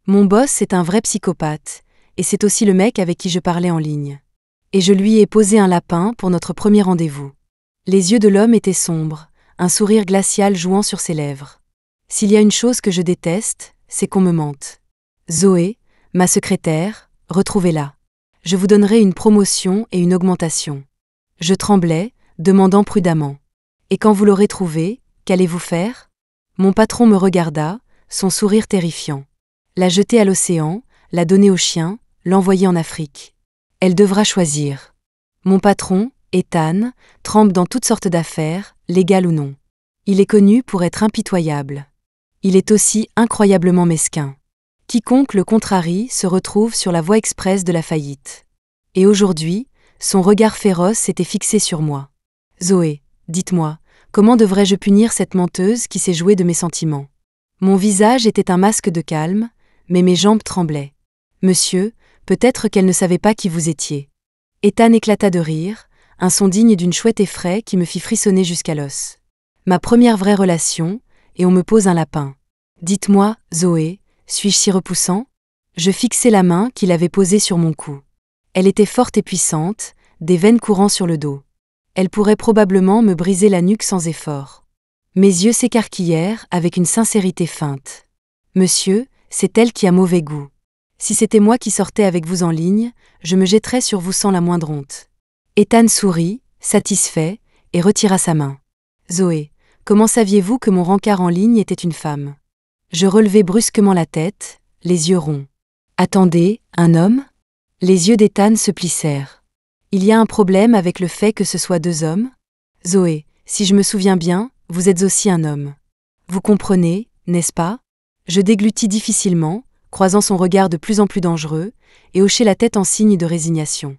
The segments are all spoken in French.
Mon boss est un vrai psychopathe, et c'est aussi le mec avec qui je parlais en ligne. Et je lui ai posé un lapin pour notre premier rendez-vous. Les yeux de l'homme étaient sombres, un sourire glacial jouant sur ses lèvres. S'il y a une chose que je déteste, c'est qu'on me mente. Zoé, ma secrétaire, retrouvez-la. Je vous donnerai une promotion et une augmentation. Je tremblais, demandant prudemment. Et quand vous l'aurez trouvée, qu'allez-vous faire ? Mon patron me regarda, son sourire terrifiant. La jeter à l'océan, la donner au chien, l'envoyer en Afrique. Elle devra choisir. Mon patron, Ethan, trempe dans toutes sortes d'affaires, légales ou non. Il est connu pour être impitoyable. Il est aussi incroyablement mesquin. Quiconque le contrarie se retrouve sur la voie express de la faillite. Et aujourd'hui, son regard féroce était fixé sur moi. Zoé, dites-moi, comment devrais-je punir cette menteuse qui s'est jouée de mes sentiments ? Mon visage était un masque de calme, mais mes jambes tremblaient. Monsieur, peut-être qu'elle ne savait pas qui vous étiez. Ethan éclata de rire, un son digne d'une chouette effraie qui me fit frissonner jusqu'à l'os. Ma première vraie relation, et on me pose un lapin. Dites-moi, Zoé, suis-je si repoussant ? Je fixai la main qu'il avait posée sur mon cou. Elle était forte et puissante, des veines courant sur le dos. Elle pourrait probablement me briser la nuque sans effort. Mes yeux s'écarquillèrent avec une sincérité feinte. Monsieur, c'est elle qui a mauvais goût. Si c'était moi qui sortais avec vous en ligne, je me jetterais sur vous sans la moindre honte. Ethan sourit, satisfait, et retira sa main. Zoé, comment saviez-vous que mon rencard en ligne était une femme ? Je relevai brusquement la tête, les yeux ronds. Attendez, un homme ? Les yeux d'Ethan se plissèrent. Il y a un problème avec le fait que ce soit deux hommes ? Zoé, si je me souviens bien, vous êtes aussi un homme. Vous comprenez, n'est-ce pas ? Je déglutis difficilement, croisant son regard de plus en plus dangereux, et hochai la tête en signe de résignation.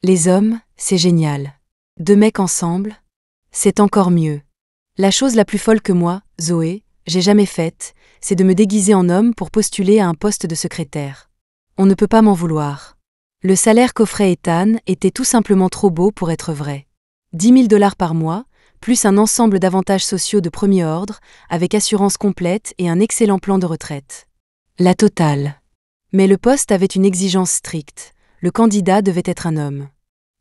Les hommes, c'est génial. Deux mecs ensemble, c'est encore mieux. La chose la plus folle que moi, Zoé, j'ai jamais faite, c'est de me déguiser en homme pour postuler à un poste de secrétaire. On ne peut pas m'en vouloir. Le salaire qu'offrait Ethan était tout simplement trop beau pour être vrai. 10 000 $ par mois, plus un ensemble d'avantages sociaux de premier ordre, avec assurance complète et un excellent plan de retraite. La totale. Mais le poste avait une exigence stricte, le candidat devait être un homme.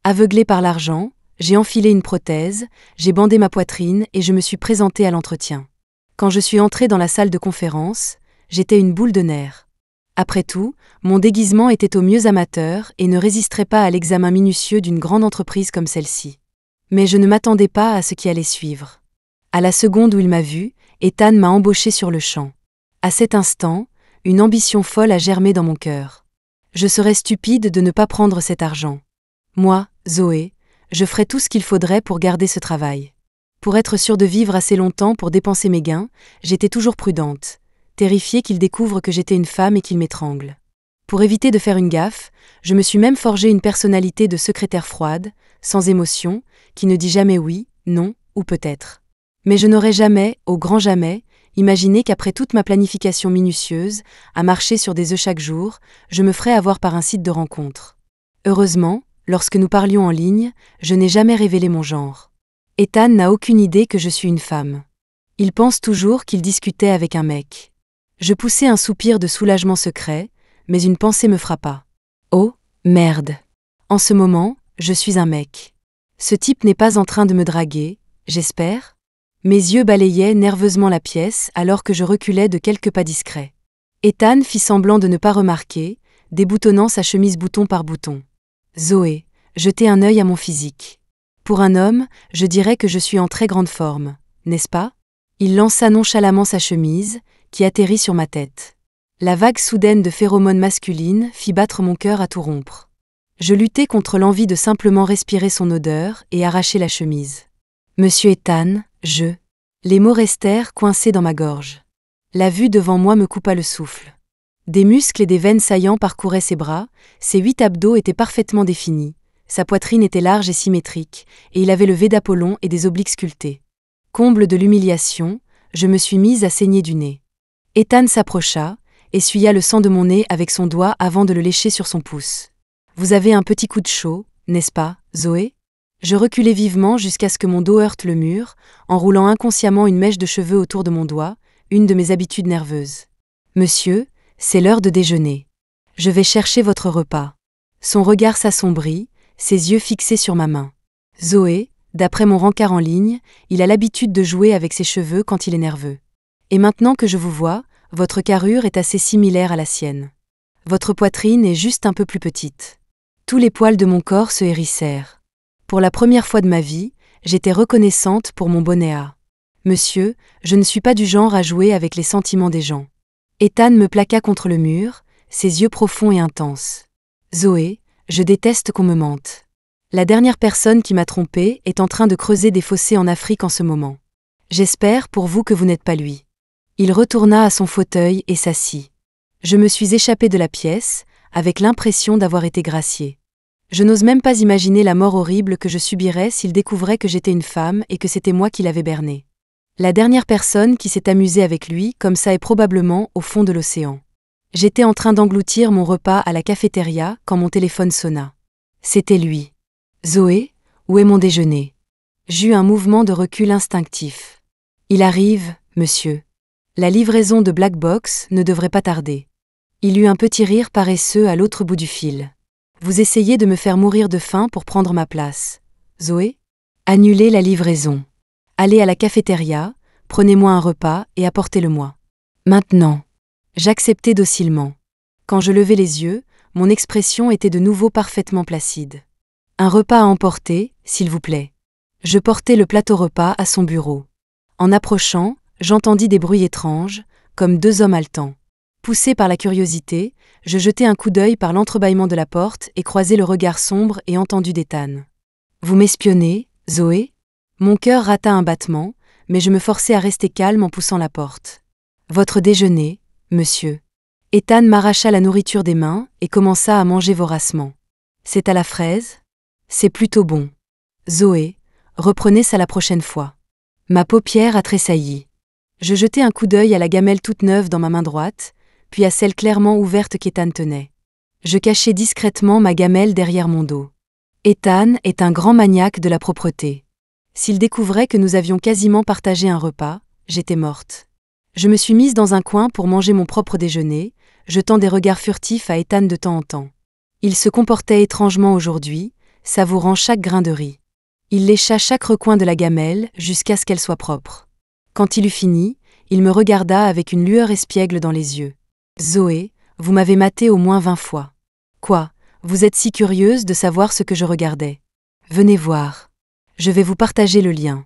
Aveuglé par l'argent, j'ai enfilé une prothèse, j'ai bandé ma poitrine et je me suis présenté à l'entretien. Quand je suis entré dans la salle de conférence, j'étais une boule de nerfs. Après tout, mon déguisement était au mieux amateur et ne résisterait pas à l'examen minutieux d'une grande entreprise comme celle-ci. Mais je ne m'attendais pas à ce qui allait suivre. À la seconde où il m'a vu, Ethan m'a embauché sur le champ. À cet instant, une ambition folle a germé dans mon cœur. Je serais stupide de ne pas prendre cet argent. Moi, Zoé, je ferai tout ce qu'il faudrait pour garder ce travail. Pour être sûre de vivre assez longtemps pour dépenser mes gains, j'étais toujours prudente, terrifiée qu'il découvre que j'étais une femme et qu'il m'étrangle. Pour éviter de faire une gaffe, je me suis même forgé une personnalité de secrétaire froide, sans émotion, qui ne dit jamais oui, non ou peut-être. Mais je n'aurais jamais, au grand jamais, imaginé qu'après toute ma planification minutieuse, à marcher sur des œufs chaque jour, je me ferais avoir par un site de rencontre. Heureusement, lorsque nous parlions en ligne, je n'ai jamais révélé mon genre. Ethan n'a aucune idée que je suis une femme. Il pense toujours qu'il discutait avec un mec. Je poussai un soupir de soulagement secret, mais une pensée me frappa. Oh, merde. En ce moment, je suis un mec. Ce type n'est pas en train de me draguer, j'espère ? Mes yeux balayaient nerveusement la pièce alors que je reculais de quelques pas discrets. Ethan fit semblant de ne pas remarquer, déboutonnant sa chemise bouton par bouton. Zoé, jetez un œil à mon physique. Pour un homme, je dirais que je suis en très grande forme, n'est-ce pas ? Il lança nonchalamment sa chemise, qui atterrit sur ma tête. La vague soudaine de phéromones masculines fit battre mon cœur à tout rompre. Je luttai contre l'envie de simplement respirer son odeur et arracher la chemise. Monsieur Ethan, Les mots restèrent coincés dans ma gorge. La vue devant moi me coupa le souffle. Des muscles et des veines saillants parcouraient ses bras, ses 8 abdos étaient parfaitement définis, sa poitrine était large et symétrique, et il avait le V d'Apollon et des obliques sculptés. Comble de l'humiliation, je me suis mise à saigner du nez. Ethan s'approcha, essuya le sang de mon nez avec son doigt avant de le lécher sur son pouce. Vous avez un petit coup de chaud, n'est-ce pas, Zoé ? Je reculai vivement jusqu'à ce que mon dos heurte le mur, enroulant inconsciemment une mèche de cheveux autour de mon doigt, une de mes habitudes nerveuses. Monsieur, C'est l'heure de déjeuner. Je vais chercher votre repas. Son regard s'assombrit, ses yeux fixés sur ma main. Zoé, d'après mon rencard en ligne, il a l'habitude de jouer avec ses cheveux quand il est nerveux. Et maintenant que je vous vois, votre carrure est assez similaire à la sienne. Votre poitrine est juste un peu plus petite. Tous les poils de mon corps se hérissèrent. Pour la première fois de ma vie, j'étais reconnaissante pour mon bonnet à. Monsieur, je ne suis pas du genre à jouer avec les sentiments des gens. Ethan me plaqua contre le mur, ses yeux profonds et intenses. Zoé, je déteste qu'on me mente. La dernière personne qui m'a trompée est en train de creuser des fossés en Afrique en ce moment. J'espère pour vous que vous n'êtes pas lui. Il retourna à son fauteuil et s'assit. Je me suis échappée de la pièce, avec l'impression d'avoir été graciée. Je n'ose même pas imaginer la mort horrible que je subirais s'il découvrait que j'étais une femme et que c'était moi qui l'avais berné. La dernière personne qui s'est amusée avec lui comme ça est probablement au fond de l'océan. J'étais en train d'engloutir mon repas à la cafétéria quand mon téléphone sonna. C'était lui. Zoé, où est mon déjeuner? J'eus un mouvement de recul instinctif. Il arrive, monsieur. La livraison de Black Box ne devrait pas tarder. Il eut un petit rire paresseux à l'autre bout du fil. Vous essayez de me faire mourir de faim pour prendre ma place. Zoé? Annulez la livraison. Allez à la cafétéria, prenez-moi un repas et apportez-le-moi. Maintenant. J'acceptai docilement. Quand je levai les yeux, mon expression était de nouveau parfaitement placide. Un repas à emporter, s'il vous plaît. Je portai le plateau repas à son bureau. En approchant, j'entendis des bruits étranges, comme deux hommes haletants. Poussé par la curiosité, je jetai un coup d'œil par l'entrebâillement de la porte et croisai le regard sombre et entendu d'Ethan. Vous m'espionnez, Zoé? Mon cœur rata un battement, mais je me forçai à rester calme en poussant la porte. Votre déjeuner, monsieur. Ethan m'arracha la nourriture des mains et commença à manger voracement. C'est à la fraise? C'est plutôt bon. Zoé, reprenez ça la prochaine fois. Ma paupière a tressailli. Je jetai un coup d'œil à la gamelle toute neuve dans ma main droite, puis à celle clairement ouverte qu'Ethan tenait. Je cachai discrètement ma gamelle derrière mon dos. Ethan est un grand maniaque de la propreté. S'il découvrait que nous avions quasiment partagé un repas, j'étais morte. Je me suis mise dans un coin pour manger mon propre déjeuner, jetant des regards furtifs à Ethan de temps en temps. Il se comportait étrangement aujourd'hui, savourant chaque grain de riz. Il lécha chaque recoin de la gamelle jusqu'à ce qu'elle soit propre. Quand il eut fini, il me regarda avec une lueur espiègle dans les yeux. « Zoé, vous m'avez maté au moins 20 fois. Quoi, vous êtes si curieuse de savoir ce que je regardais? Venez voir. Je vais vous partager le lien.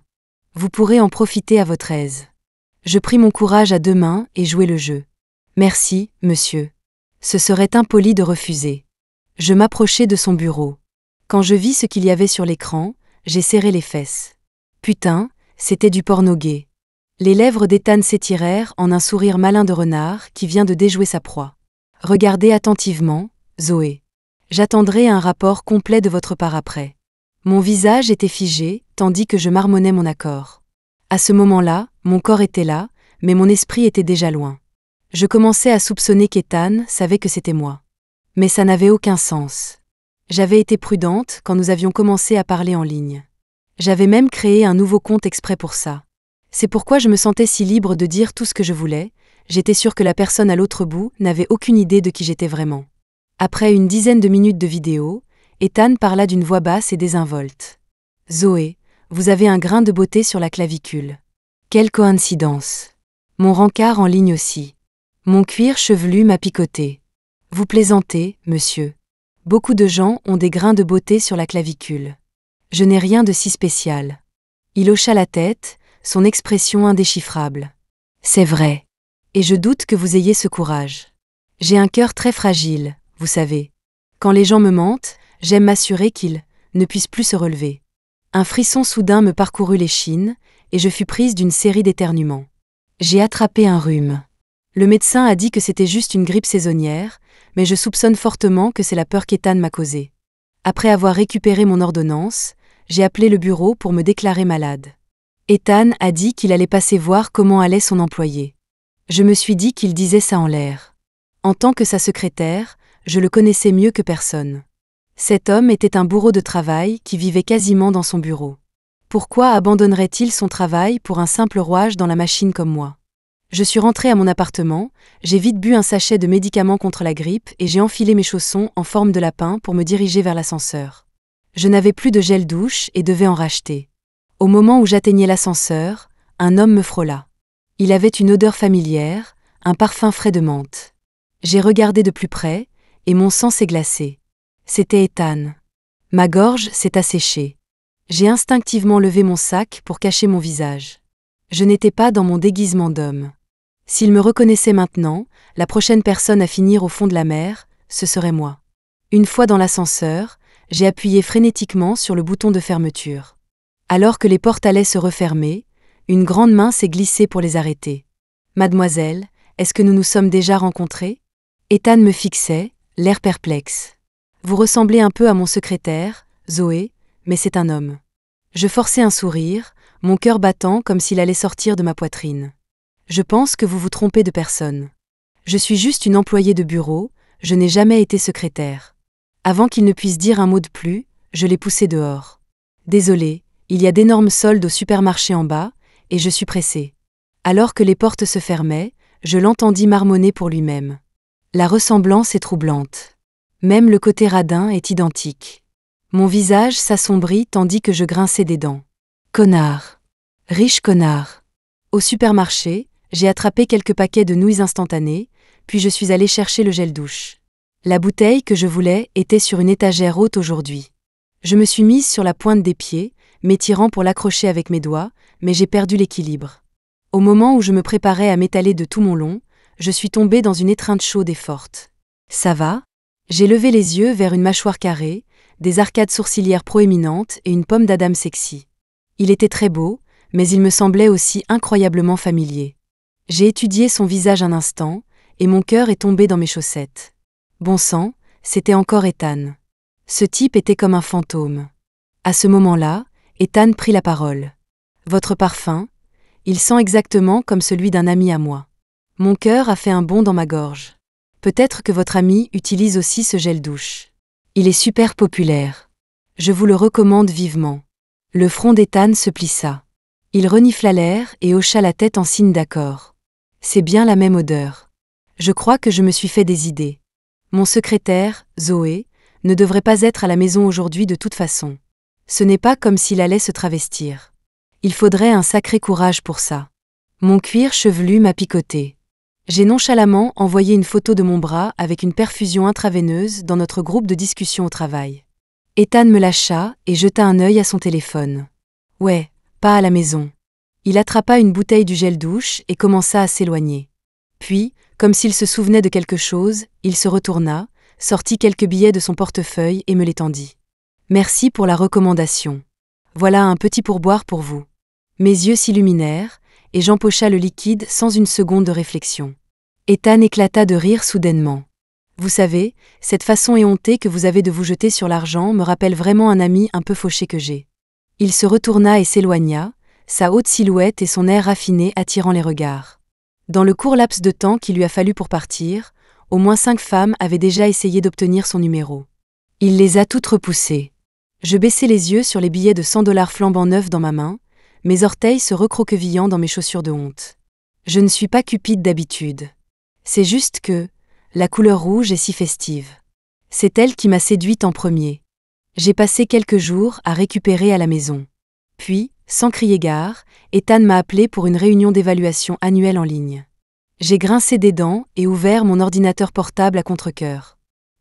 Vous pourrez en profiter à votre aise. » Je pris mon courage à deux mains et jouai le jeu. « Merci, monsieur. Ce serait impoli de refuser. » Je m'approchai de son bureau. Quand je vis ce qu'il y avait sur l'écran, j'ai serré les fesses. Putain, c'était du porno gay. Les lèvres d'Ethan s'étirèrent en un sourire malin de renard qui vient de déjouer sa proie. Regardez attentivement, Zoé. J'attendrai un rapport complet de votre part après. Mon visage était figé, tandis que je marmonnais mon accord. À ce moment-là, mon corps était là, mais mon esprit était déjà loin. Je commençais à soupçonner qu'Ethan savait que c'était moi. Mais ça n'avait aucun sens. J'avais été prudente quand nous avions commencé à parler en ligne. J'avais même créé un nouveau compte exprès pour ça. C'est pourquoi je me sentais si libre de dire tout ce que je voulais, j'étais sûre que la personne à l'autre bout n'avait aucune idée de qui j'étais vraiment. Après une dizaine de minutes de vidéo, Ethan parla d'une voix basse et désinvolte. « Zoé, vous avez un grain de beauté sur la clavicule. Quelle coïncidence. Mon rencard en ligne aussi. Mon cuir chevelu m'a picoté. Vous plaisantez, monsieur. Beaucoup de gens ont des grains de beauté sur la clavicule. Je n'ai rien de si spécial. » Il hocha la tête, son expression indéchiffrable. « C'est vrai. Et je doute que vous ayez ce courage. J'ai un cœur très fragile, vous savez. Quand les gens me mentent, j'aime m'assurer qu'ils ne puissent plus se relever. » Un frisson soudain me parcourut l'échine, et je fus prise d'une série d'éternuements. J'ai attrapé un rhume. Le médecin a dit que c'était juste une grippe saisonnière, mais je soupçonne fortement que c'est la peur qu'Ethan m'a causée. Après avoir récupéré mon ordonnance, j'ai appelé le bureau pour me déclarer malade. Ethan a dit qu'il allait passer voir comment allait son employé. Je me suis dit qu'il disait ça en l'air. En tant que sa secrétaire, je le connaissais mieux que personne. Cet homme était un bourreau de travail qui vivait quasiment dans son bureau. Pourquoi abandonnerait-il son travail pour un simple rouage dans la machine comme moi? Je suis rentrée à mon appartement, j'ai vite bu un sachet de médicaments contre la grippe et j'ai enfilé mes chaussons en forme de lapin pour me diriger vers l'ascenseur. Je n'avais plus de gel douche et devais en racheter. Au moment où j'atteignais l'ascenseur, un homme me frôla. Il avait une odeur familière, un parfum frais de menthe. J'ai regardé de plus près, et mon sang s'est glacé. C'était Ethan. Ma gorge s'est asséchée. J'ai instinctivement levé mon sac pour cacher mon visage. Je n'étais pas dans mon déguisement d'homme. S'il me reconnaissait maintenant, la prochaine personne à finir au fond de la mer, ce serait moi. Une fois dans l'ascenseur, j'ai appuyé frénétiquement sur le bouton de fermeture. Alors que les portes allaient se refermer, une grande main s'est glissée pour les arrêter. « Mademoiselle, est-ce que nous nous sommes déjà rencontrés ?» Ethan me fixait, l'air perplexe. « Vous ressemblez un peu à mon secrétaire, Zoé, mais c'est un homme. » Je forçai un sourire, mon cœur battant comme s'il allait sortir de ma poitrine. « Je pense que vous vous trompez de personne. Je suis juste une employée de bureau, je n'ai jamais été secrétaire. » Avant qu'il ne puisse dire un mot de plus, je l'ai poussé dehors. « Désolé, il y a d'énormes soldes au supermarché en bas, et je suis pressée. » Alors que les portes se fermaient, je l'entendis marmonner pour lui-même. La ressemblance est troublante. Même le côté radin est identique. Mon visage s'assombrit tandis que je grinçais des dents. Connard. Riche connard. Au supermarché, j'ai attrapé quelques paquets de nouilles instantanées, puis je suis allée chercher le gel douche. La bouteille que je voulais était sur une étagère haute aujourd'hui. Je me suis mise sur la pointe des pieds, m'étirant pour l'accrocher avec mes doigts, mais j'ai perdu l'équilibre. Au moment où je me préparais à m'étaler de tout mon long, je suis tombée dans une étreinte chaude et forte. « Ça va ?» J'ai levé les yeux vers une mâchoire carrée, des arcades sourcilières proéminentes et une pomme d'Adam sexy. Il était très beau, mais il me semblait aussi incroyablement familier. J'ai étudié son visage un instant, et mon cœur est tombé dans mes chaussettes. Bon sang, c'était encore Ethan. Ce type était comme un fantôme. À ce moment-là, Ethan prit la parole. « Votre parfum, il sent exactement comme celui d'un ami à moi. » Mon cœur a fait un bond dans ma gorge. Peut-être que votre ami utilise aussi ce gel douche. Il est super populaire. Je vous le recommande vivement. Le front d'Ethan se plissa. Il renifla l'air et hocha la tête en signe d'accord. C'est bien la même odeur. Je crois que je me suis fait des idées. Mon secrétaire, Zoé, ne devrait pas être à la maison aujourd'hui de toute façon. Ce n'est pas comme s'il allait se travestir. Il faudrait un sacré courage pour ça. Mon cuir chevelu m'a picoté. J'ai nonchalamment envoyé une photo de mon bras avec une perfusion intraveineuse dans notre groupe de discussion au travail. Ethan me lâcha et jeta un œil à son téléphone. Ouais, pas à la maison. Il attrapa une bouteille du gel douche et commença à s'éloigner. Puis, comme s'il se souvenait de quelque chose, il se retourna, sortit quelques billets de son portefeuille et me les tendit. Merci pour la recommandation. Voilà un petit pourboire pour vous. Mes yeux s'illuminèrent, et j'empocha le liquide sans une seconde de réflexion. Ethan éclata de rire soudainement. Vous savez, cette façon éhontée que vous avez de vous jeter sur l'argent me rappelle vraiment un ami un peu fauché que j'ai. Il se retourna et s'éloigna, sa haute silhouette et son air raffiné attirant les regards. Dans le court laps de temps qu'il lui a fallu pour partir, au moins 5 femmes avaient déjà essayé d'obtenir son numéro. Il les a toutes repoussées. Je baissai les yeux sur les billets de $100 flambant neufs dans ma main, mes orteils se recroquevillant dans mes chaussures de honte. Je ne suis pas cupide d'habitude. C'est juste que la couleur rouge est si festive. C'est elle qui m'a séduite en premier. J'ai passé quelques jours à récupérer à la maison. Puis, sans crier gare, Ethan m'a appelé pour une réunion d'évaluation annuelle en ligne. J'ai grincé des dents et ouvert mon ordinateur portable à contre-cœur.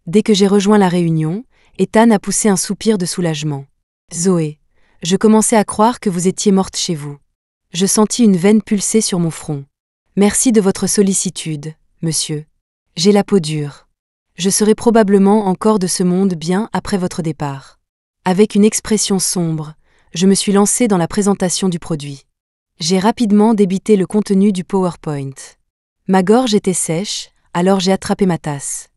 Dès que j'ai rejoint la réunion, Ethan a poussé un soupir de soulagement. « Zoé, je commençais à croire que vous étiez morte chez vous. » Je sentis une veine pulser sur mon front. « Merci de votre sollicitude, monsieur. J'ai la peau dure. Je serai probablement encore de ce monde bien après votre départ. » Avec une expression sombre, je me suis lancé dans la présentation du produit. J'ai rapidement débité le contenu du PowerPoint. Ma gorge était sèche, alors j'ai attrapé ma tasse.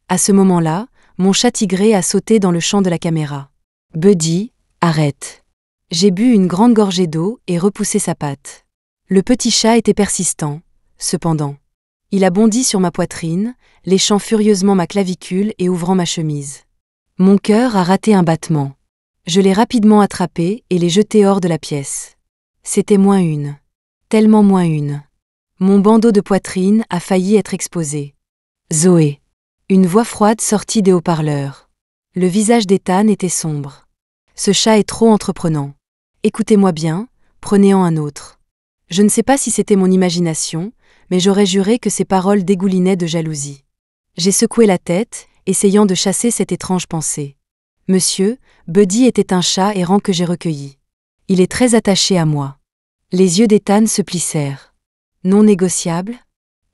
À ce moment-là, mon chat tigré a sauté dans le champ de la caméra. « Buddy, arrête !» J'ai bu une grande gorgée d'eau et repoussé sa patte. Le petit chat était persistant, cependant. Il a bondi sur ma poitrine, léchant furieusement ma clavicule et ouvrant ma chemise. Mon cœur a raté un battement. Je l'ai rapidement attrapé et l'ai jeté hors de la pièce. C'était -1. Tellement -1. Mon bandeau de poitrine a failli être exposé. Zoé. Une voix froide sortit des haut-parleurs. Le visage d'Ethan était sombre. Ce chat est trop entreprenant. Écoutez-moi bien, prenez-en un autre. Je ne sais pas si c'était mon imagination, mais j'aurais juré que ces paroles dégoulinaient de jalousie. J'ai secoué la tête, essayant de chasser cette étrange pensée. Monsieur, Buddy était un chat errant que j'ai recueilli. Il est très attaché à moi. Les yeux d'Ethan se plissèrent. Non négociable?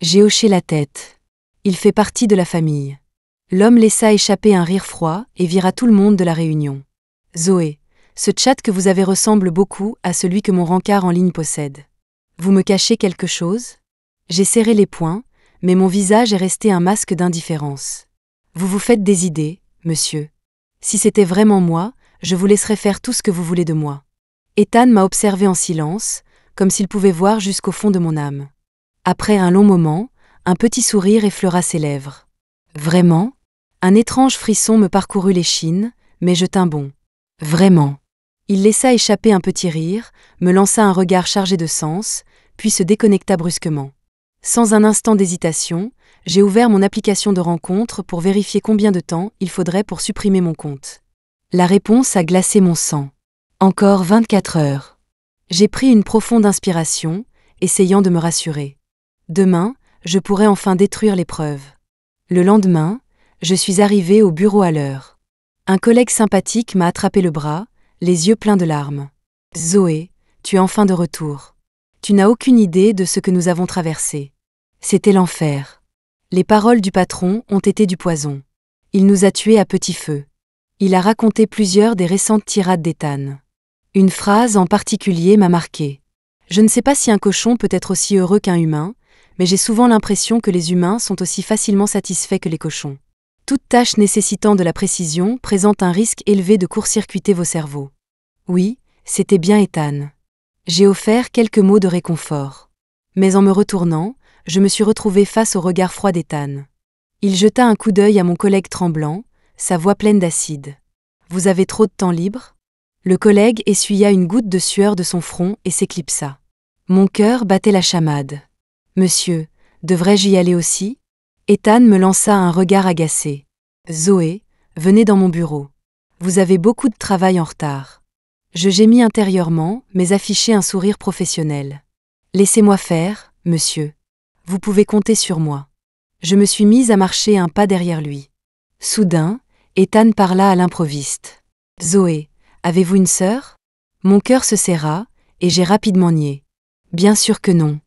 J'ai hoché la tête. Il fait partie de la famille. L'homme laissa échapper un rire froid et vira tout le monde de la réunion. Zoé, ce chat que vous avez ressemble beaucoup à celui que mon rencard en ligne possède. Vous me cachez quelque chose? J'ai serré les poings, mais mon visage est resté un masque d'indifférence. Vous vous faites des idées, monsieur. Si c'était vraiment moi, je vous laisserais faire tout ce que vous voulez de moi. Ethan m'a observé en silence, comme s'il pouvait voir jusqu'au fond de mon âme. Après un long moment, un petit sourire effleura ses lèvres. Vraiment? Un étrange frisson me parcourut l'échine, mais je tins bon. Vraiment. Il laissa échapper un petit rire, me lança un regard chargé de sens, puis se déconnecta brusquement. Sans un instant d'hésitation, j'ai ouvert mon application de rencontre pour vérifier combien de temps il faudrait pour supprimer mon compte. La réponse a glacé mon sang. Encore 24 heures. J'ai pris une profonde inspiration, essayant de me rassurer. Demain, je pourrai enfin détruire les preuves. Le lendemain, je suis arrivé au bureau à l'heure. Un collègue sympathique m'a attrapé le bras, les yeux pleins de larmes. « Zoé, tu es enfin de retour. Tu n'as aucune idée de ce que nous avons traversé. C'était l'enfer. Les paroles du patron ont été du poison. Il nous a tués à petit feu. Il a raconté plusieurs des récentes tirades d'Ethan. Une phrase en particulier m'a marqué. Je ne sais pas si un cochon peut être aussi heureux qu'un humain, mais j'ai souvent l'impression que les humains sont aussi facilement satisfaits que les cochons. Toute tâche nécessitant de la précision présente un risque élevé de court-circuiter vos cerveaux. Oui, c'était bien Ethan. J'ai offert quelques mots de réconfort. Mais en me retournant, je me suis retrouvé face au regard froid d'Ethan. Il jeta un coup d'œil à mon collègue tremblant, sa voix pleine d'acide. « Vous avez trop de temps libre ?» Le collègue essuya une goutte de sueur de son front et s'éclipsa. Mon cœur battait la chamade. « Monsieur, devrais-je y aller aussi ?» Ethan me lança un regard agacé. « Zoé, venez dans mon bureau. Vous avez beaucoup de travail en retard. » Je gémis intérieurement, mais affichai un sourire professionnel. « Laissez-moi faire, monsieur. Vous pouvez compter sur moi. » Je me suis mise à marcher un pas derrière lui. Soudain, Ethan parla à l'improviste. « Zoé, avez-vous une sœur ?» Mon cœur se serra, et j'ai rapidement nié. « Bien sûr que non.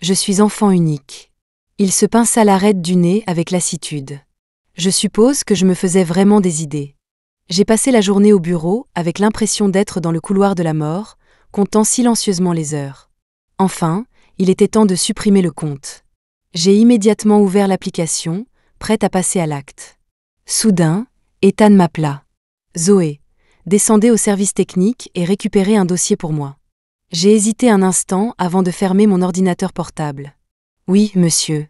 Je suis enfant unique. » Il se pinça l'arête du nez avec lassitude. Je suppose que je me faisais vraiment des idées. J'ai passé la journée au bureau avec l'impression d'être dans le couloir de la mort, comptant silencieusement les heures. Enfin, il était temps de supprimer le compte. J'ai immédiatement ouvert l'application, prête à passer à l'acte. Soudain, Ethan m'appela. « Zoé, descendez au service technique et récupérez un dossier pour moi. » J'ai hésité un instant avant de fermer mon ordinateur portable. « Oui, monsieur. »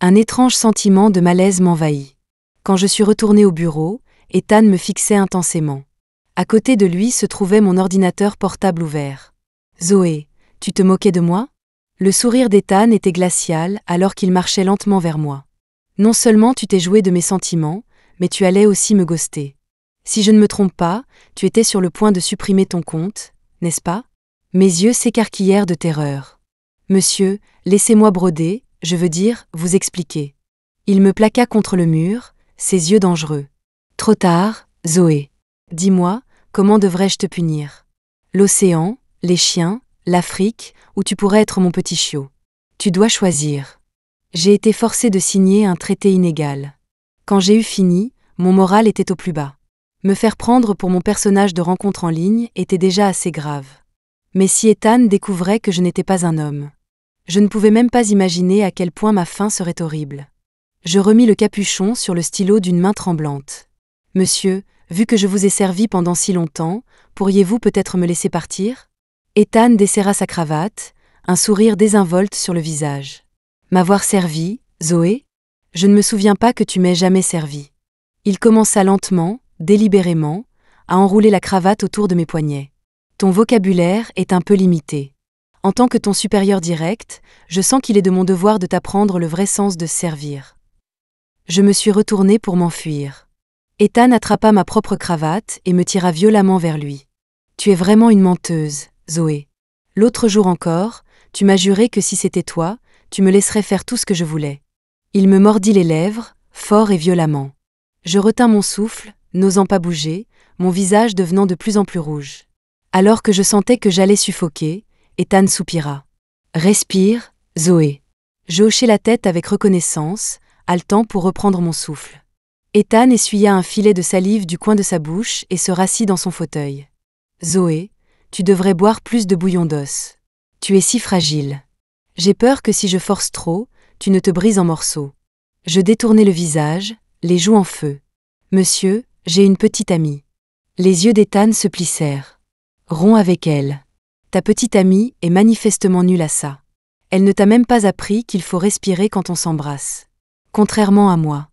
Un étrange sentiment de malaise m'envahit. Quand je suis retournée au bureau, Ethan me fixait intensément. À côté de lui se trouvait mon ordinateur portable ouvert. « Zoé, tu te moquais de moi ?» Le sourire d'Ethan était glacial alors qu'il marchait lentement vers moi. « Non seulement tu t'es joué de mes sentiments, mais tu allais aussi me ghoster. Si je ne me trompe pas, tu étais sur le point de supprimer ton compte, n'est-ce pas ?» Mes yeux s'écarquillèrent de terreur. « Monsieur, laissez-moi broder, je veux dire, vous expliquer. » Il me plaqua contre le mur, ses yeux dangereux. « Trop tard, Zoé. Dis-moi, comment devrais-je te punir? L'océan, les chiens, l'Afrique, ou tu pourrais être mon petit chiot. Tu dois choisir. » J'ai été forcée de signer un traité inégal. Quand j'ai eu fini, mon moral était au plus bas. Me faire prendre pour mon personnage de rencontre en ligne était déjà assez grave. Mais si Ethan découvrait que je n'étais pas un homme? Je ne pouvais même pas imaginer à quel point ma fin serait horrible. Je remis le capuchon sur le stylo d'une main tremblante. « Monsieur, vu que je vous ai servi pendant si longtemps, pourriez-vous peut-être me laisser partir ?» Ethan desserra sa cravate, un sourire désinvolte sur le visage. « M'avoir servi, Zoé? Je ne me souviens pas que tu m'aies jamais servi. » Il commença lentement, délibérément, à enrouler la cravate autour de mes poignets. « Ton vocabulaire est un peu limité. En tant que ton supérieur direct, je sens qu'il est de mon devoir de t'apprendre le vrai sens de servir. Je me suis retournée pour m'enfuir. Ethan attrapa ma propre cravate et me tira violemment vers lui. Tu es vraiment une menteuse, Zoé. L'autre jour encore, tu m'as juré que si c'était toi, tu me laisserais faire tout ce que je voulais. Il me mordit les lèvres, fort et violemment. Je retins mon souffle, n'osant pas bouger, mon visage devenant de plus en plus rouge. Alors que je sentais que j'allais suffoquer, Ethan soupira. Respire, Zoé. Je hochai la tête avec reconnaissance, haletant pour reprendre mon souffle. Ethan essuya un filet de salive du coin de sa bouche et se rassit dans son fauteuil. Zoé, tu devrais boire plus de bouillon d'os. Tu es si fragile. J'ai peur que si je force trop, tu ne te brises en morceaux. Je détournai le visage, les joues en feu. Monsieur, j'ai une petite amie. Les yeux d'Ethan se plissèrent. Romps avec elle. Ta petite amie est manifestement nulle à ça. Elle ne t'a même pas appris qu'il faut respirer quand on s'embrasse. Contrairement à moi.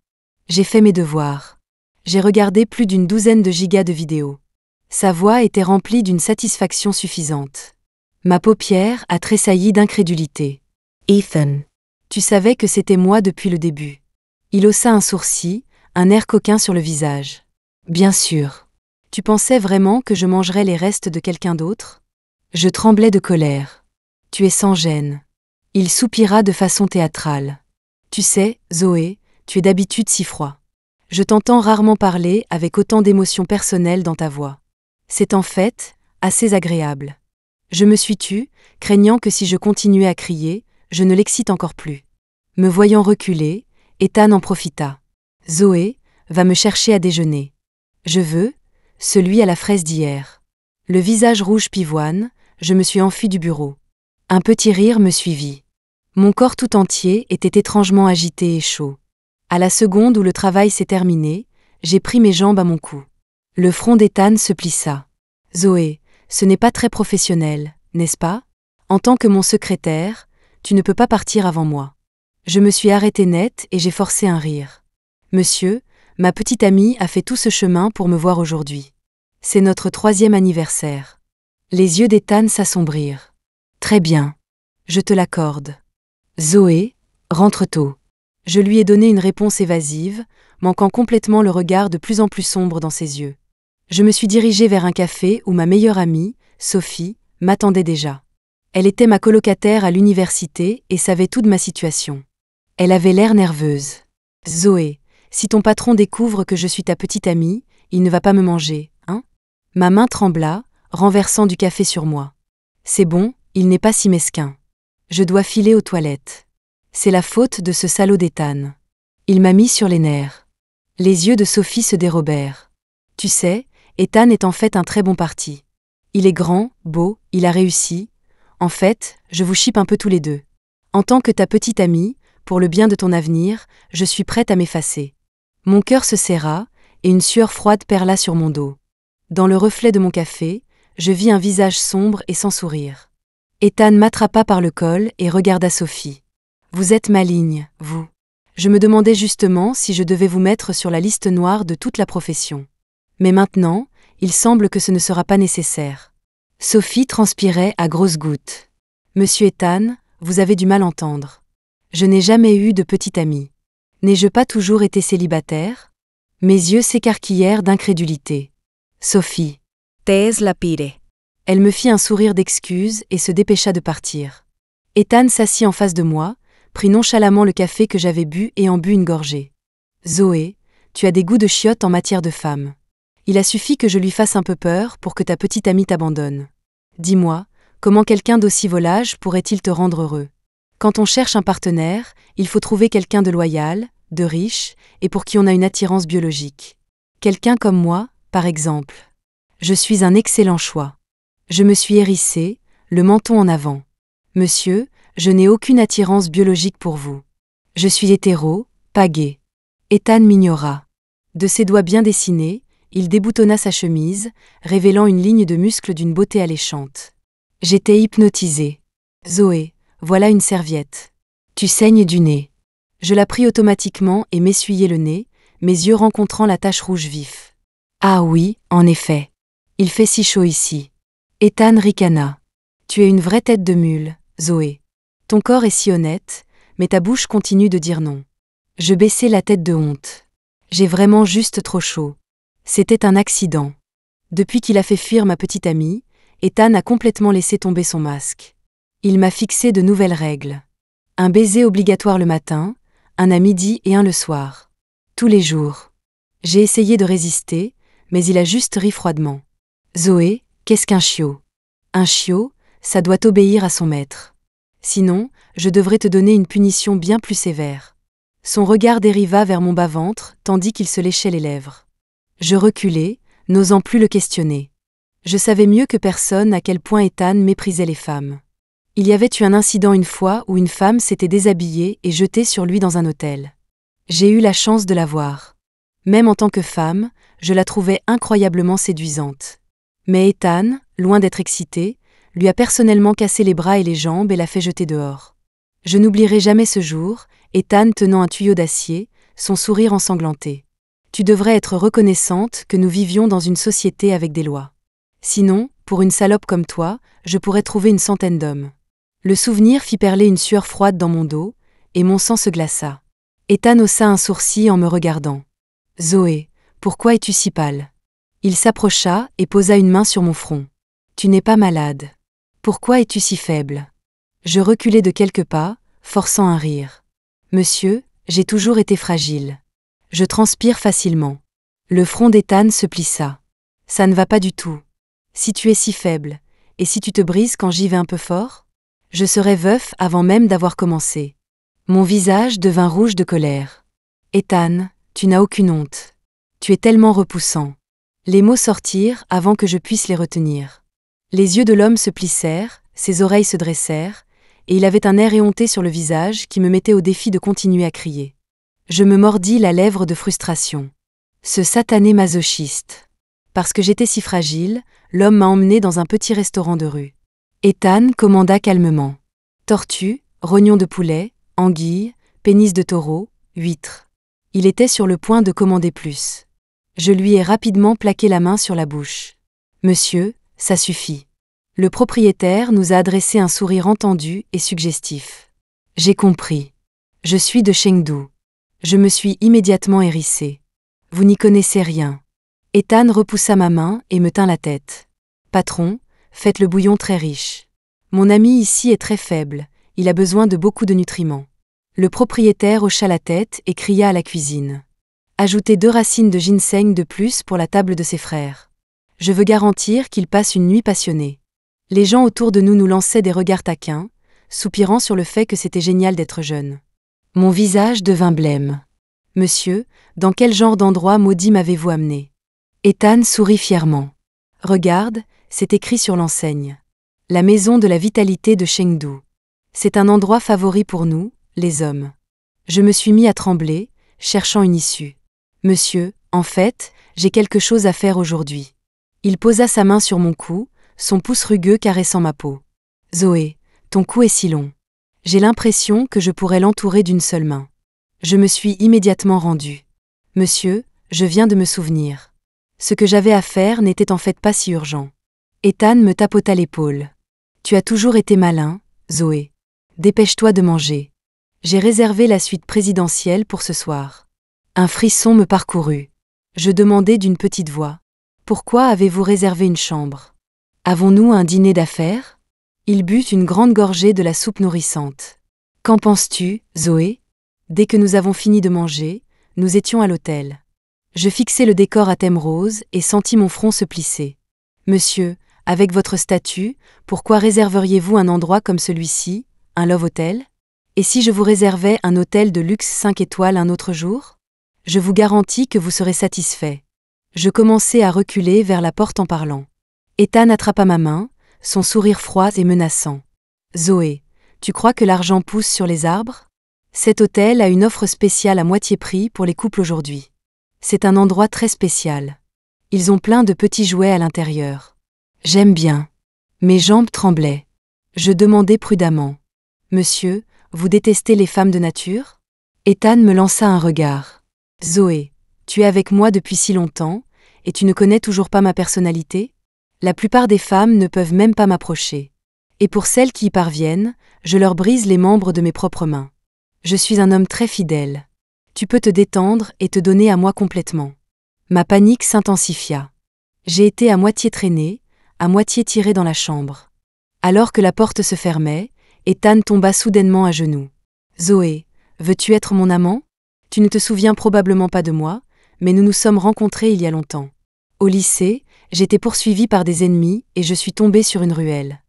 J'ai fait mes devoirs. J'ai regardé plus d'une douzaine de gigas de vidéos. Sa voix était remplie d'une satisfaction suffisante. Ma paupière a tressailli d'incrédulité. Ethan. Tu savais que c'était moi depuis le début. Il haussa un sourcil, un air coquin sur le visage. Bien sûr. Tu pensais vraiment que je mangerais les restes de quelqu'un d'autre ? Je tremblais de colère. Tu es sans gêne. Il soupira de façon théâtrale. Tu sais, Zoé, tu es d'habitude si froid. Je t'entends rarement parler avec autant d'émotions personnelles dans ta voix. C'est en fait assez agréable. Je me suis tue, craignant que si je continuais à crier, je ne l'excite encore plus. Me voyant reculer, Ethan en profita. Zoé, va me chercher à déjeuner. Je veux, celui à la fraise d'hier. Le visage rouge pivoine, je me suis enfui du bureau. Un petit rire me suivit. Mon corps tout entier était étrangement agité et chaud. À la seconde où le travail s'est terminé, j'ai pris mes jambes à mon cou. Le front d'Ethan se plissa. Zoé, ce n'est pas très professionnel, n'est-ce pas ? En tant que mon secrétaire, tu ne peux pas partir avant moi. Je me suis arrêtée net et j'ai forcé un rire. Monsieur, ma petite amie a fait tout ce chemin pour me voir aujourd'hui. C'est notre 3e anniversaire. Les yeux d'Ethan s'assombrirent. Très bien. Je te l'accorde. Zoé, rentre tôt. Je lui ai donné une réponse évasive, manquant complètement le regard de plus en plus sombre dans ses yeux. Je me suis dirigée vers un café où ma meilleure amie, Sophie, m'attendait déjà. Elle était ma colocataire à l'université et savait tout de ma situation. Elle avait l'air nerveuse. Zoé, si ton patron découvre que je suis ta petite amie, il ne va pas me manger, hein ? Ma main trembla, renversant du café sur moi. C'est bon, il n'est pas si mesquin. Je dois filer aux toilettes. C'est la faute de ce salaud d'Ethan. Il m'a mis sur les nerfs. Les yeux de Sophie se dérobèrent. Tu sais, Ethan est en fait un très bon parti. Il est grand, beau, il a réussi. En fait, je vous chipe un peu tous les deux. En tant que ta petite amie, pour le bien de ton avenir, je suis prête à m'effacer. Mon cœur se serra, et une sueur froide perla sur mon dos. Dans le reflet de mon café, je vis un visage sombre et sans sourire. Ethan m'attrapa par le col et regarda Sophie. Vous êtes maligne, vous. Je me demandais justement si je devais vous mettre sur la liste noire de toute la profession. Mais maintenant, il semble que ce ne sera pas nécessaire. Sophie transpirait à grosses gouttes. Monsieur Ethan, vous avez du mal à entendre. Je n'ai jamais eu de petite amie. N'ai-je pas toujours été célibataire ? Mes yeux s'écarquillèrent d'incrédulité. Sophie. Te es la pire. Elle me fit un sourire d'excuse et se dépêcha de partir. Ethan s'assit en face de moi, prit nonchalamment le café que j'avais bu et en but une gorgée. Zoé, tu as des goûts de chiottes en matière de femme. Il a suffi que je lui fasse un peu peur pour que ta petite amie t'abandonne. Dis-moi, comment quelqu'un d'aussi volage pourrait-il te rendre heureux ? Quand on cherche un partenaire, il faut trouver quelqu'un de loyal, de riche, et pour qui on a une attirance biologique. Quelqu'un comme moi, par exemple. Je suis un excellent choix. Je me suis hérissée, le menton en avant. Monsieur, je n'ai aucune attirance biologique pour vous. Je suis hétéro, pas gay. Ethan m'ignora. De ses doigts bien dessinés, il déboutonna sa chemise, révélant une ligne de muscles d'une beauté alléchante. J'étais hypnotisée. Zoé, voilà une serviette. Tu saignes du nez. Je la pris automatiquement et m'essuyai le nez, mes yeux rencontrant la tache rouge vif. Ah oui, en effet. Il fait si chaud ici. Ethan ricana. Tu es une vraie tête de mule, Zoé. Ton corps est si honnête, mais ta bouche continue de dire non. Je baissai la tête de honte. J'ai vraiment juste trop chaud. C'était un accident. Depuis qu'il a fait fuir ma petite amie, Ethan a complètement laissé tomber son masque. Il m'a fixé de nouvelles règles. Un baiser obligatoire le matin, un à midi et un le soir. Tous les jours. J'ai essayé de résister, mais il a juste ri froidement. Zoé, qu'est-ce qu'un chiot? Un chiot, ça doit obéir à son maître. Sinon, je devrais te donner une punition bien plus sévère. Son regard dériva vers mon bas-ventre, tandis qu'il se léchait les lèvres. Je reculai, n'osant plus le questionner. Je savais mieux que personne à quel point Ethan méprisait les femmes. Il y avait eu un incident une fois où une femme s'était déshabillée et jetée sur lui dans un hôtel. J'ai eu la chance de la voir. Même en tant que femme, je la trouvais incroyablement séduisante. Mais Ethan, loin d'être excité, lui a personnellement cassé les bras et les jambes et l'a fait jeter dehors. Je n'oublierai jamais ce jour, Ethan tenant un tuyau d'acier, son sourire ensanglanté. Tu devrais être reconnaissante que nous vivions dans une société avec des lois. Sinon, pour une salope comme toi, je pourrais trouver une centaine d'hommes. Le souvenir fit perler une sueur froide dans mon dos, et mon sang se glaça. Ethan haussa un sourcil en me regardant. « Zoé, pourquoi es-tu si pâle ?» Il s'approcha et posa une main sur mon front. « Tu n'es pas malade. Pourquoi es-tu si faible ?» Je reculai de quelques pas, forçant un rire. « Monsieur, j'ai toujours été fragile. Je transpire facilement. » Le front d'Ethan se plissa. « Ça ne va pas du tout. Si tu es si faible, et si tu te brises quand j'y vais un peu fort ? Je serai veuf avant même d'avoir commencé. » Mon visage devint rouge de colère. « Ethan, tu n'as aucune honte. Tu es tellement repoussant. » Les mots sortirent avant que je puisse les retenir. Les yeux de l'homme se plissèrent, ses oreilles se dressèrent, et il avait un air éhonté sur le visage qui me mettait au défi de continuer à crier. Je me mordis la lèvre de frustration. Ce satané masochiste. Parce que j'étais si fragile, l'homme m'a emmené dans un petit restaurant de rue. Ethan commanda calmement. Tortue, rognon de poulet, anguille, pénis de taureau, huîtres. Il était sur le point de commander plus. Je lui ai rapidement plaqué la main sur la bouche. « Monsieur, ça suffit. » Le propriétaire nous a adressé un sourire entendu et suggestif. J'ai compris. Je suis de Chengdu. Je me suis immédiatement hérissé. Vous n'y connaissez rien. Ethan repoussa ma main et me tint la tête. Patron, faites le bouillon très riche. Mon ami ici est très faible, il a besoin de beaucoup de nutriments. Le propriétaire hocha la tête et cria à la cuisine. Ajoutez 2 racines de ginseng de plus pour la table de ses frères. Je veux garantir qu'il passe une nuit passionnée. Les gens autour de nous lançaient des regards taquins, soupirant sur le fait que c'était génial d'être jeune. Mon visage devint blême. Monsieur, dans quel genre d'endroit maudit m'avez-vous amené ? Ethan sourit fièrement. Regarde, c'est écrit sur l'enseigne. La maison de la vitalité de Chengdu. C'est un endroit favori pour nous, les hommes. Je me suis mis à trembler, cherchant une issue. Monsieur, en fait, j'ai quelque chose à faire aujourd'hui. Il posa sa main sur mon cou, son pouce rugueux caressant ma peau. Zoé, ton cou est si long. J'ai l'impression que je pourrais l'entourer d'une seule main. Je me suis immédiatement rendu. Monsieur, je viens de me souvenir. Ce que j'avais à faire n'était en fait pas si urgent. Ethan me tapota l'épaule. Tu as toujours été malin, Zoé. Dépêche-toi de manger. J'ai réservé la suite présidentielle pour ce soir. Un frisson me parcourut. Je demandai d'une petite voix. Pourquoi avez-vous réservé une chambre ? Avons-nous un dîner d'affaires ? Il but une grande gorgée de la soupe nourrissante. Qu'en penses-tu, Zoé ? Dès que nous avons fini de manger, nous étions à l'hôtel. Je fixai le décor à thème rose et sentis mon front se plisser. Monsieur, avec votre statut, pourquoi réserveriez-vous un endroit comme celui-ci, un love hotel ? Et si je vous réservais un hôtel de luxe 5 étoiles un autre jour ? Je vous garantis que vous serez satisfait. Je commençai à reculer vers la porte en parlant. Ethan attrapa ma main, son sourire froid et menaçant. Zoé, tu crois que l'argent pousse sur les arbres ? Cet hôtel a une offre spéciale à moitié prix pour les couples aujourd'hui. C'est un endroit très spécial. Ils ont plein de petits jouets à l'intérieur. J'aime bien. Mes jambes tremblaient. Je demandai prudemment. Monsieur, vous détestez les femmes de nature ? Ethan me lança un regard. Zoé, tu es avec moi depuis si longtemps, et tu ne connais toujours pas ma personnalité ? La plupart des femmes ne peuvent même pas m'approcher. Et pour celles qui y parviennent, je leur brise les membres de mes propres mains. Je suis un homme très fidèle. Tu peux te détendre et te donner à moi complètement. Ma panique s'intensifia. J'ai été à moitié traînée, à moitié tirée dans la chambre. Alors que la porte se fermait, Ethan tomba soudainement à genoux. « Zoé, veux-tu être mon amant ? Tu ne te souviens probablement pas de moi, mais nous nous sommes rencontrés il y a longtemps. Au lycée, j'étais poursuivie par des ennemis et je suis tombée sur une ruelle.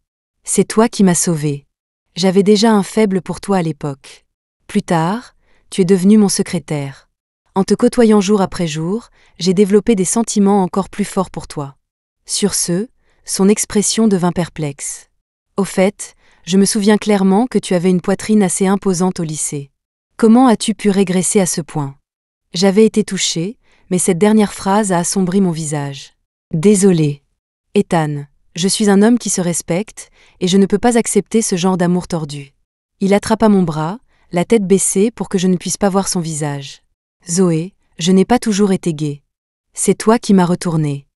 C'est toi qui m'as sauvée. J'avais déjà un faible pour toi à l'époque. Plus tard, tu es devenu mon secrétaire. En te côtoyant jour après jour, j'ai développé des sentiments encore plus forts pour toi. » Sur ce, son expression devint perplexe. « Au fait, je me souviens clairement que tu avais une poitrine assez imposante au lycée. Comment as-tu pu régresser à ce point ? » J'avais été touchée, mais cette dernière phrase a assombri mon visage. « Désolé. Ethan, je suis un homme qui se respecte, et je ne peux pas accepter ce genre d'amour tordu. » Il attrapa mon bras, la tête baissée pour que je ne puisse pas voir son visage. « Zoé, je n'ai pas toujours été gaie. C'est toi qui m'as retournée.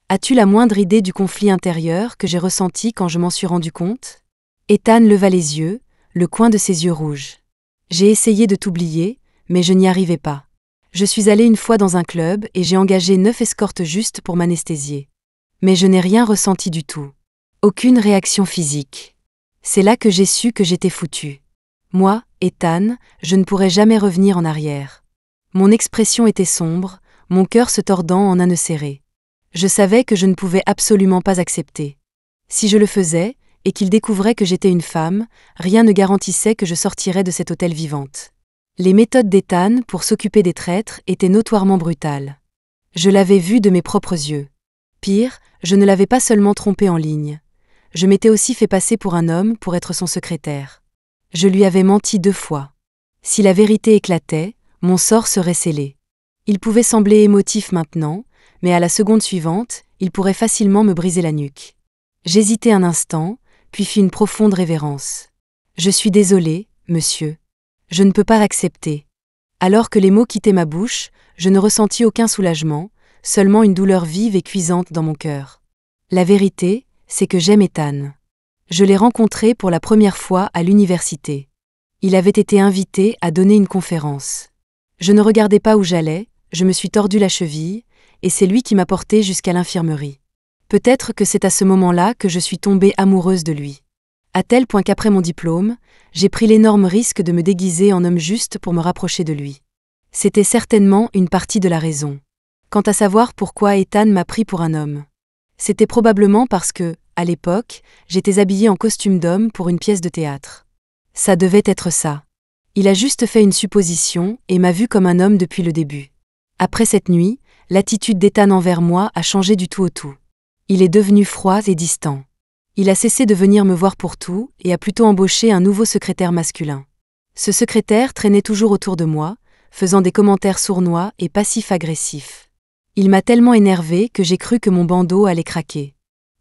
As-tu la moindre idée du conflit intérieur que j'ai ressenti quand je m'en suis rendu compte ?» Ethan leva les yeux, le coin de ses yeux rouges. « J'ai essayé de t'oublier, mais je n'y arrivais pas. Je suis allée une fois dans un club et j'ai engagé 9 escortes juste pour m'anesthésier. Mais je n'ai rien ressenti du tout. Aucune réaction physique. C'est là que j'ai su que j'étais foutue. Moi, Ethan, je ne pourrais jamais revenir en arrière. » Mon expression était sombre, mon cœur se tordant en un nœud serré. Je savais que je ne pouvais absolument pas accepter. Si je le faisais, et qu'il découvrait que j'étais une femme, rien ne garantissait que je sortirais de cet hôtel vivante. Les méthodes d'Ethan pour s'occuper des traîtres étaient notoirement brutales. Je l'avais vu de mes propres yeux. Pire, je ne l'avais pas seulement trompé en ligne. Je m'étais aussi fait passer pour un homme pour être son secrétaire. Je lui avais menti 2 fois. Si la vérité éclatait, mon sort serait scellé. Il pouvait sembler émotif maintenant, mais à la seconde suivante, il pourrait facilement me briser la nuque. J'hésitai un instant, puis fis une profonde révérence. « Je suis désolée, monsieur. Je ne peux pas l'accepter. » Alors que les mots quittaient ma bouche, je ne ressentis aucun soulagement, seulement une douleur vive et cuisante dans mon cœur. La vérité, c'est que j'aime Ethan. Je l'ai rencontré pour la première fois à l'université. Il avait été invité à donner une conférence. Je ne regardais pas où j'allais, je me suis tordu la cheville, et c'est lui qui m'a porté jusqu'à l'infirmerie. Peut-être que c'est à ce moment-là que je suis tombée amoureuse de lui. À tel point qu'après mon diplôme, j'ai pris l'énorme risque de me déguiser en homme juste pour me rapprocher de lui. C'était certainement une partie de la raison. Quant à savoir pourquoi Ethan m'a pris pour un homme. C'était probablement parce que, à l'époque, j'étais habillée en costume d'homme pour une pièce de théâtre. Ça devait être ça. Il a juste fait une supposition et m'a vu comme un homme depuis le début. Après cette nuit, l'attitude d'Ethan envers moi a changé du tout au tout. Il est devenu froid et distant. Il a cessé de venir me voir pour tout et a plutôt embauché un nouveau secrétaire masculin. Ce secrétaire traînait toujours autour de moi, faisant des commentaires sournois et passifs-agressifs. Il m'a tellement énervé que j'ai cru que mon bandeau allait craquer.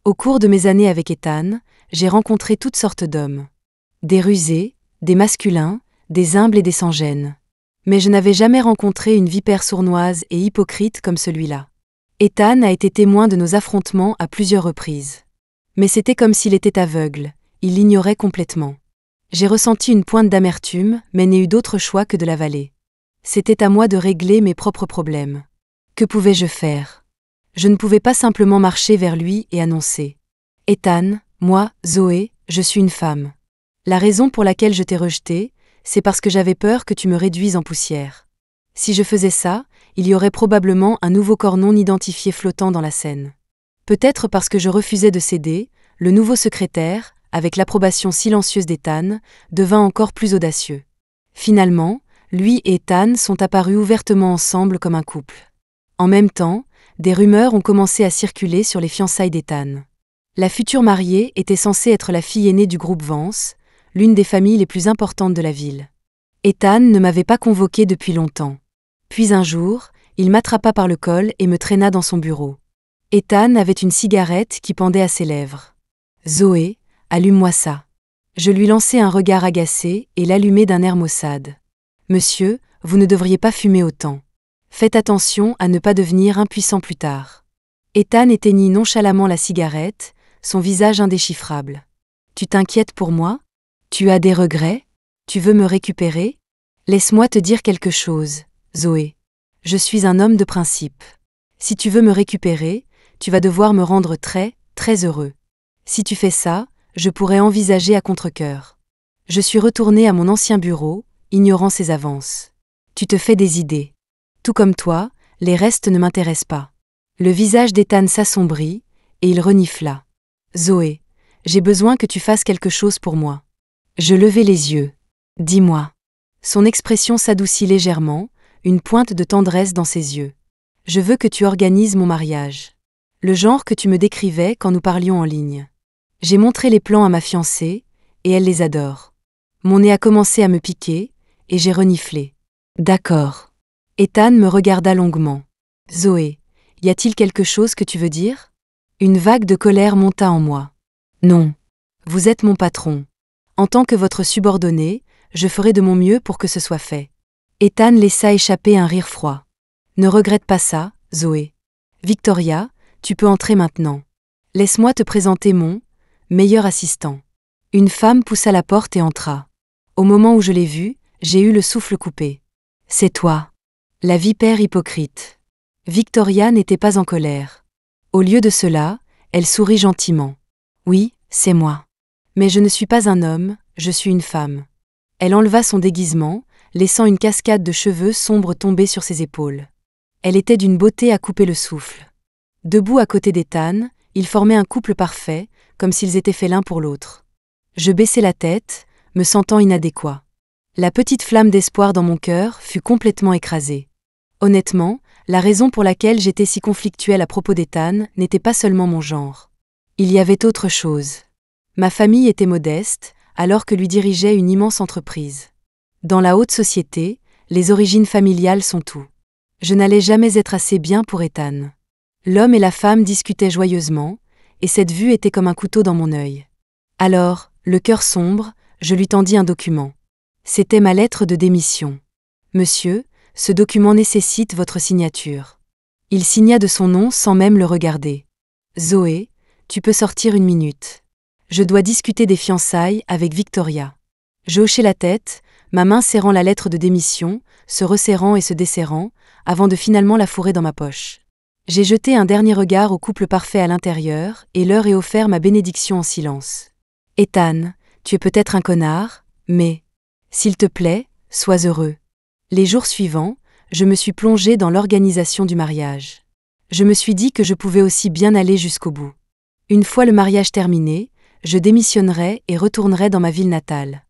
Au cours de mes années avec Ethan, j'ai rencontré toutes sortes d'hommes. Des rusés, des masculins, des humbles et des sans-gêne. Mais je n'avais jamais rencontré une vipère sournoise et hypocrite comme celui-là. Ethan a été témoin de nos affrontements à plusieurs reprises. Mais c'était comme s'il était aveugle, il l'ignorait complètement. J'ai ressenti une pointe d'amertume, mais n'ai eu d'autre choix que de l'avaler. C'était à moi de régler mes propres problèmes. Que pouvais-je faire ? Je ne pouvais pas simplement marcher vers lui et annoncer « Ethan, moi, Zoé, je suis une femme. La raison pour laquelle je t'ai rejeté, c'est parce que j'avais peur que tu me réduises en poussière. » Si je faisais ça, il y aurait probablement un nouveau corps non identifié flottant dans la Seine. Peut-être parce que je refusais de céder, le nouveau secrétaire, avec l'approbation silencieuse d'Ethan, devint encore plus audacieux. Finalement, lui et Ethan sont apparus ouvertement ensemble comme un couple. En même temps, des rumeurs ont commencé à circuler sur les fiançailles d'Ethan. La future mariée était censée être la fille aînée du groupe Vance, l'une des familles les plus importantes de la ville. Ethan ne m'avait pas convoqué depuis longtemps. Puis un jour, il m'attrapa par le col et me traîna dans son bureau. Ethan avait une cigarette qui pendait à ses lèvres. « Zoé, allume-moi ça. » Je lui lançai un regard agacé et l'allumai d'un air maussade. « Monsieur, vous ne devriez pas fumer autant. Faites attention à ne pas devenir impuissant plus tard. » Ethan éteignit nonchalamment la cigarette, son visage indéchiffrable. « Tu t'inquiètes pour moi? Tu as des regrets? Tu veux me récupérer? Laisse-moi te dire quelque chose, Zoé. Je suis un homme de principe. Si tu veux me récupérer, tu vas devoir me rendre très, très heureux. Si tu fais ça, je pourrais envisager à contre-cœur. Je suis retournée à mon ancien bureau, ignorant ses avances. Tu te fais des idées. Tout comme toi, les restes ne m'intéressent pas. Le visage d'Ethan s'assombrit, et il renifla. Zoé, j'ai besoin que tu fasses quelque chose pour moi. Je levai les yeux. Dis-moi. Son expression s'adoucit légèrement, une pointe de tendresse dans ses yeux. Je veux que tu organises mon mariage. Le genre que tu me décrivais quand nous parlions en ligne. J'ai montré les plans à ma fiancée, et elle les adore. Mon nez a commencé à me piquer, et j'ai reniflé. D'accord. Ethan me regarda longuement. Zoé, y a-t-il quelque chose que tu veux dire? Une vague de colère monta en moi. Non. Vous êtes mon patron. En tant que votre subordonné, je ferai de mon mieux pour que ce soit fait. Ethan laissa échapper un rire froid. Ne regrette pas ça, Zoé. Victoria, tu peux entrer maintenant. Laisse-moi te présenter mon meilleur assistant. Une femme poussa la porte et entra. Au moment où je l'ai vue, j'ai eu le souffle coupé. C'est toi. La vipère hypocrite. Victoria n'était pas en colère. Au lieu de cela, elle sourit gentiment. Oui, c'est moi. Mais je ne suis pas un homme, je suis une femme. Elle enleva son déguisement, laissant une cascade de cheveux sombres tomber sur ses épaules. Elle était d'une beauté à couper le souffle. Debout à côté d'Ethan, ils formaient un couple parfait, comme s'ils étaient faits l'un pour l'autre. Je baissai la tête, me sentant inadéquat. La petite flamme d'espoir dans mon cœur fut complètement écrasée. Honnêtement, la raison pour laquelle j'étais si conflictuelle à propos d'Ethan n'était pas seulement mon genre. Il y avait autre chose. Ma famille était modeste, alors que lui dirigeait une immense entreprise. Dans la haute société, les origines familiales sont tout. Je n'allais jamais être assez bien pour Ethan. L'homme et la femme discutaient joyeusement, et cette vue était comme un couteau dans mon œil. Alors, le cœur sombre, je lui tendis un document. C'était ma lettre de démission. Monsieur, ce document nécessite votre signature. Il signa de son nom sans même le regarder. Zoé, tu peux sortir une minute. Je dois discuter des fiançailles avec Victoria. Je hochai la tête, ma main serrant la lettre de démission, se resserrant et se desserrant, avant de finalement la fourrer dans ma poche. J'ai jeté un dernier regard au couple parfait à l'intérieur et leur ai offert ma bénédiction en silence. Ethan, tu es peut-être un connard, mais, s'il te plaît, sois heureux. Les jours suivants, je me suis plongée dans l'organisation du mariage. Je me suis dit que je pouvais aussi bien aller jusqu'au bout. Une fois le mariage terminé, je démissionnerais et retournerais dans ma ville natale.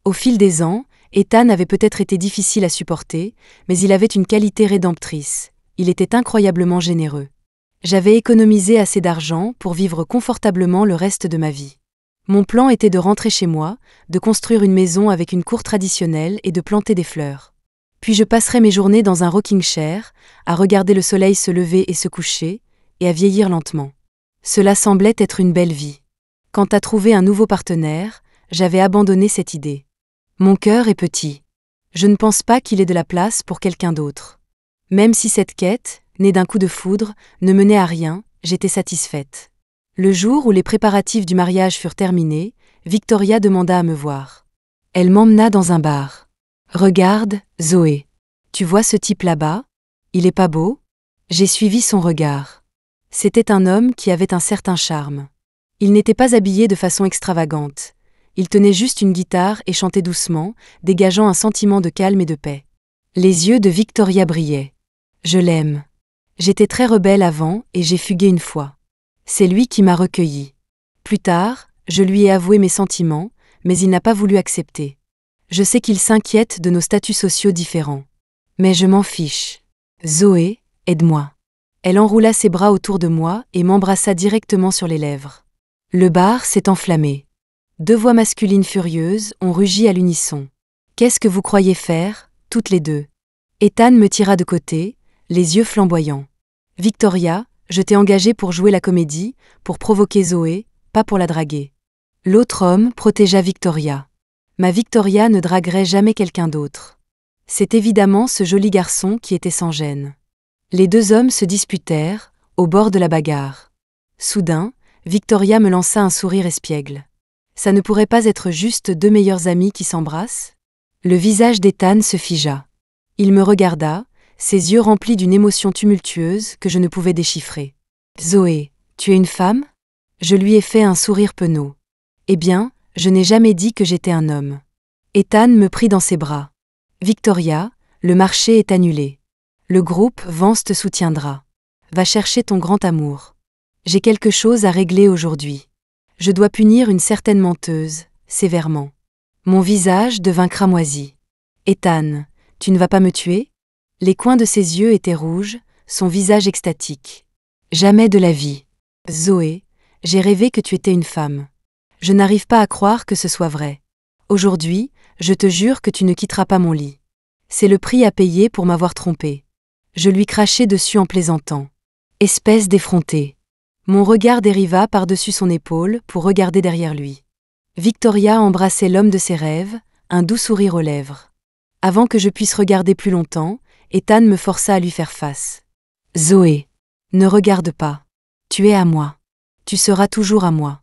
Au fil des ans, Ethan avait peut-être été difficile à supporter, mais il avait une qualité rédemptrice. Il était incroyablement généreux. J'avais économisé assez d'argent pour vivre confortablement le reste de ma vie. Mon plan était de rentrer chez moi, de construire une maison avec une cour traditionnelle et de planter des fleurs. Puis je passerais mes journées dans un rocking chair, à regarder le soleil se lever et se coucher, et à vieillir lentement. Cela semblait être une belle vie. Quant à trouver un nouveau partenaire, j'avais abandonné cette idée. Mon cœur est petit. Je ne pense pas qu'il ait de la place pour quelqu'un d'autre. Même si cette quête, née d'un coup de foudre, ne menait à rien, j'étais satisfaite. Le jour où les préparatifs du mariage furent terminés, Victoria demanda à me voir. Elle m'emmena dans un bar. « Regarde, Zoé. Tu vois ce type là-bas? Il est pas beau ?» J'ai suivi son regard. C'était un homme qui avait un certain charme. Il n'était pas habillé de façon extravagante. Il tenait juste une guitare et chantait doucement, dégageant un sentiment de calme et de paix. Les yeux de Victoria brillaient. Je l'aime. J'étais très rebelle avant et j'ai fugué une fois. C'est lui qui m'a recueillie. Plus tard, je lui ai avoué mes sentiments, mais il n'a pas voulu accepter. Je sais qu'il s'inquiète de nos statuts sociaux différents. Mais je m'en fiche. Zoé, aide-moi. Elle enroula ses bras autour de moi et m'embrassa directement sur les lèvres. Le bar s'est enflammé. Deux voix masculines furieuses ont rugi à l'unisson. Qu'est-ce que vous croyez faire, toutes les deux? Ethan me tira de côté, les yeux flamboyants. Victoria, je t'ai engagée pour jouer la comédie, pour provoquer Zoé, pas pour la draguer. L'autre homme protégea Victoria. Ma Victoria ne draguerait jamais quelqu'un d'autre. C'est évidemment ce joli garçon qui était sans gêne. Les deux hommes se disputèrent, au bord de la bagarre. Soudain, Victoria me lança un sourire espiègle. Ça ne pourrait pas être juste deux meilleurs amis qui s'embrassent? Le visage d'Ethan se figea. Il me regarda, ses yeux remplis d'une émotion tumultueuse que je ne pouvais déchiffrer. Zoé, tu es une femme? Je lui ai fait un sourire penaud. Eh bien, je n'ai jamais dit que j'étais un homme. Ethan me prit dans ses bras. Victoria, le marché est annulé. Le groupe Vance te soutiendra. Va chercher ton grand amour. J'ai quelque chose à régler aujourd'hui. Je dois punir une certaine menteuse, sévèrement. Mon visage devint cramoisi. Ethan, tu ne vas pas me tuer? Les coins de ses yeux étaient rouges, son visage extatique. Jamais de la vie. Zoé, j'ai rêvé que tu étais une femme. Je n'arrive pas à croire que ce soit vrai. Aujourd'hui, je te jure que tu ne quitteras pas mon lit. C'est le prix à payer pour m'avoir trompé. Je lui crachai dessus en plaisantant. Espèce d'effronté. Mon regard dériva par-dessus son épaule pour regarder derrière lui. Victoria embrassait l'homme de ses rêves, un doux sourire aux lèvres. Avant que je puisse regarder plus longtemps, Ethan me força à lui faire face. Zoé, ne regarde pas. Tu es à moi. Tu seras toujours à moi.